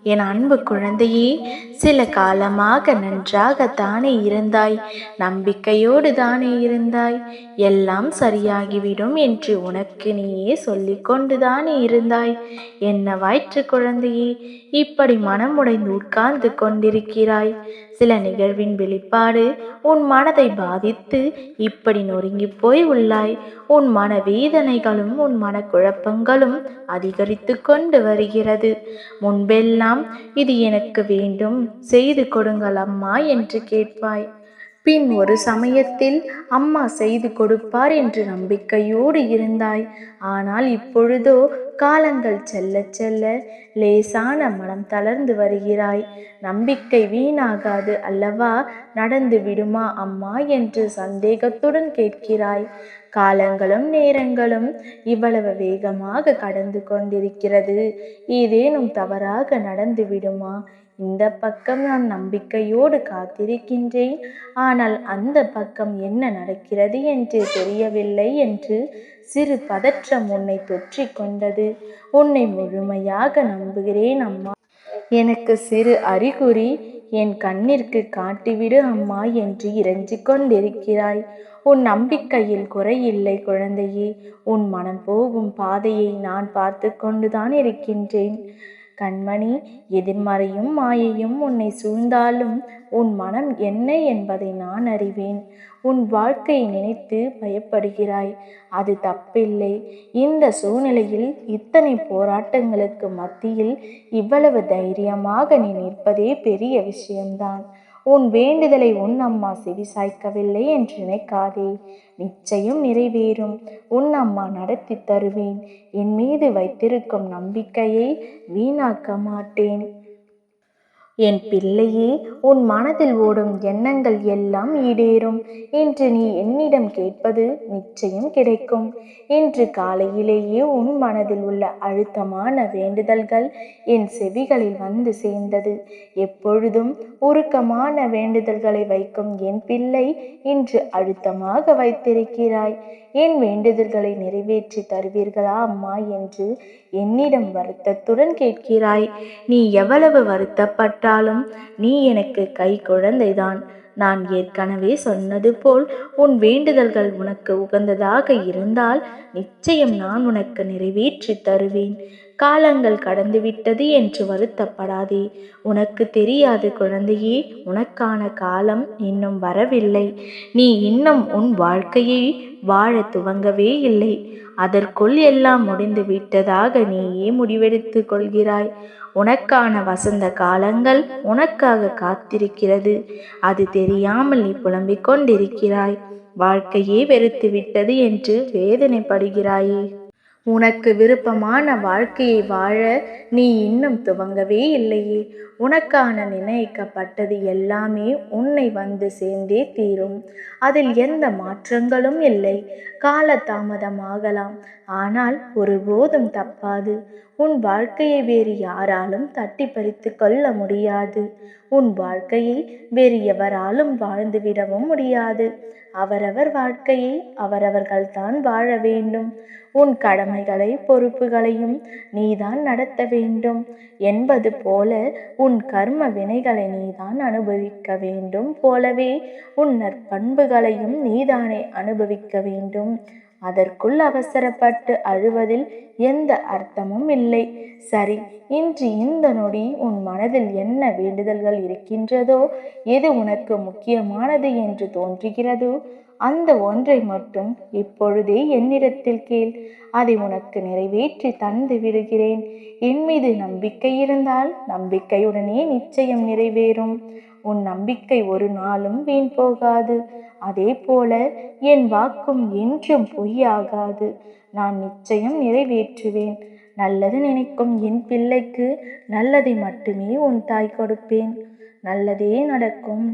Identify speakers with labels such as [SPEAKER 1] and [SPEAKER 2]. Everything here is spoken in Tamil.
[SPEAKER 1] என் அன்பு குழந்தையே, சில காலமாக நன்றாகத்தானே இருந்தாய், நம்பிக்கையோடு தானே இருந்தாய். எல்லாம் சரியாகிவிடும் என்று உனக்கு நீயே சொல்லிக் கொண்டுதானே இருந்தாய். என்னவாயிற்று குழந்தையே, இப்படி மனமுடைந்து உட்கார்ந்து கொண்டிருக்கிறாய்? சில நிகழ்வின் வெளிப்பாடு உன் மனதை பாதித்து இப்படி நொறுங்கி போய் உள்ளாய். உன் மனவேதனைகளும் உன் மனக்குழப்பங்களும் அதிகரித்து கொண்டு வருகிறது. முன்பெல்லாம் இது எனக்கு வேண்டும், செய்து கொடுங்கள் அம்மா என்று கேட்பாய். பின் ஒரு சமயத்தில் அம்மா செய்து கொடுப்பார் என்று நம்பிக்கையோடு இருந்தாய். ஆனால் இப்பொழுதோ காலங்கள் செல்ல செல்ல லேசான மனம் தளர்ந்து வருகிறாய். நம்பிக்கை வீணாகாது அல்லவா, நடந்து விடுமா அம்மா என்று சந்தேகத்துடன் கேட்கிறாய். காலங்களும் நேரங்களும் இவ்வளவு வேகமாக கடந்து கொண்டிருக்கிறது. ஏதேனும் தவறாக நடந்து விடுமா? இந்த பக்கம் நான் நம்பிக்கையோடு காத்திருக்கின்றேன், ஆனால் அந்த பக்கம் என்ன நடக்கிறது என்று தெரியவில்லை என்று சிறு பதற்றம் உன்னை தொற்றி கொண்டது. உன்னை முழுமையாக நம்புகிறேன் அம்மா, எனக்கு சிறு அறிகுறி என் கண்ணிற்கு காட்டிவிடு அம்மா என்று இறைஞ்சிக் கொண்டிருக்கிறாய். உன் நம்பிக்கையில் குறையில்லை குழந்தையே. உன் மனம் போகும் பாதையை நான் பார்த்து கொண்டுதான் இருக்கின்றேன் கண்மணி. எதிர்மறையும் மாயையும் உன்னை சூழ்ந்தாலும் உன் மனம் என்ன என்பதை நான் அறிவேன். உன் வாழ்க்கையை நினைத்து பயப்படுகிறாய், அது தப்பில்லை. இந்த சூழ்நிலையில் இத்தனை போராட்டங்களுக்கு மத்தியில் இவ்வளவு தைரியமாக நீ நிற்பதே பெரிய விஷயம்தான். உன் வேண்டுதலை உன் அம்மா செவிசாய்க்கவில்லை என்று நினைக்காதே. நிச்சயம் நிறைவேறும். உன் அம்மா நடத்தி தருவேன். என் மீது வைத்திருக்கும் நம்பிக்கையை வீணாக்க மாட்டேன். என் பிள்ளையே, உன் மனதில் ஓடும் எண்ணங்கள் எல்லாம் ஈடேறும். இன்று நீ என்னிடம் கேட்பது நிச்சயம் கிடைக்கும். இன்று காலையிலேயே உன் மனதில் உள்ள அழுத்தமான வேண்டுதல்கள் என் செவிகளில் வந்து சேர்ந்தது. எப்பொழுதும் உருக்கமான வேண்டுதல்களை வைக்கும் என் பிள்ளை இன்று அழுத்தமாக வைத்திருக்கிறாய். என் வேண்டுதல்களை நிறைவேற்றி தருவீர்களா அம்மா என்று என்னிடம் வருத்தத்துடன் கேட்கிறாய். நீ எவ்வளவு வருத்தப்பட்டாலும் நீ எனக்கு கை குழந்தைதான். நான் ஏற்கனவே சொன்னது போல் உன் வேண்டுதல்கள் உனக்கு உகந்ததாக இருந்தால் நிச்சயம் நான் உனக்கு நிறைவேற்றி தருவேன். காலங்கள் கடந்துவிட்டது என்று வருத்தப்படாதே. உனக்கு தெரியாது குழந்தையே, உனக்கான காலம் இன்னும் வரவில்லை. நீ இன்னும் உன் வாழ்க்கையை வாழ துவங்கவே இல்லை. அதற்குள் எல்லாம் முடிந்து விட்டதாக நீயே முடிவெடுத்து கொள்கிறாய். உனக்கான வசந்த காலங்கள் உனக்காக காத்திருக்கிறது. அது தெரியாமல் நீ புலம்பிக் கொண்டிருக்கிறாய். வாழ்க்கையே வெறுத்து விட்டது என்று வேதனைப்படுகிறாயே. உனக்கு விருப்பமான வாழ்க்கையை வாழ நீ இன்னும் துவங்கவே இல்லையே. உனக்கான நிர்ணயிக்கப்பட்டது எல்லாமே உன்னை வந்து சேர்ந்தே தீரும். அதில் எந்த மாற்றங்களும் இல்லை. கால தாமதமாகலாம், ஆனால் ஒருபோதும் தப்பாது. உன் வாழ்க்கையை வேறு யாராலும் தட்டி பறித்து கொள்ள முடியாது. உன் வாழ்க்கையை வேறு எவராலும் வாழ்ந்துவிடவும் முடியாது. அவரவர் வாழ்க்கையை அவரவர்கள்தான் வாழ வேண்டும். உன் கடமைகளை பொறுப்புகளையும் நீதான் நடத்த வேண்டும் என்பது போல உன் கர்ம வினைகளை நீதான் அனுபவிக்க வேண்டும் போலவே உன் நற்பண்புகளையும் நீதானே அனுபவிக்க வேண்டும். அதற்குள் அவசரப்பட்டு அழுவதில் எந்த அர்த்தமும் இல்லை. சரி, இன்று இந்த நொடி உன் மனதில் என்ன வேண்டுதல்கள் இருக்கின்றதோ, எது உனக்கு முக்கியமானது என்று தோன்றுகிறதோ அந்த ஒன்றை மட்டும் இப்பொழுதே என்னிடத்தில் கேள். அதை உனக்கு நிறைவேற்றி தந்து விடுகிறேன். என் மீது நம்பிக்கை இருந்தால் நம்பிக்கையுடனே நிச்சயம் நிறைவேறும். உன் நம்பிக்கை ஒரு நாளும் வீண் போகாது. அதே போல என் வாக்கும் என்றும் பொய்யாகாது. நான் நிச்சயம் நிறைவேற்றுவேன். நல்லது நினைக்கும் என் பிள்ளைக்கு நல்லதை மட்டுமே உன் தாய் கொடுப்பேன். நல்லதே நடக்கும்.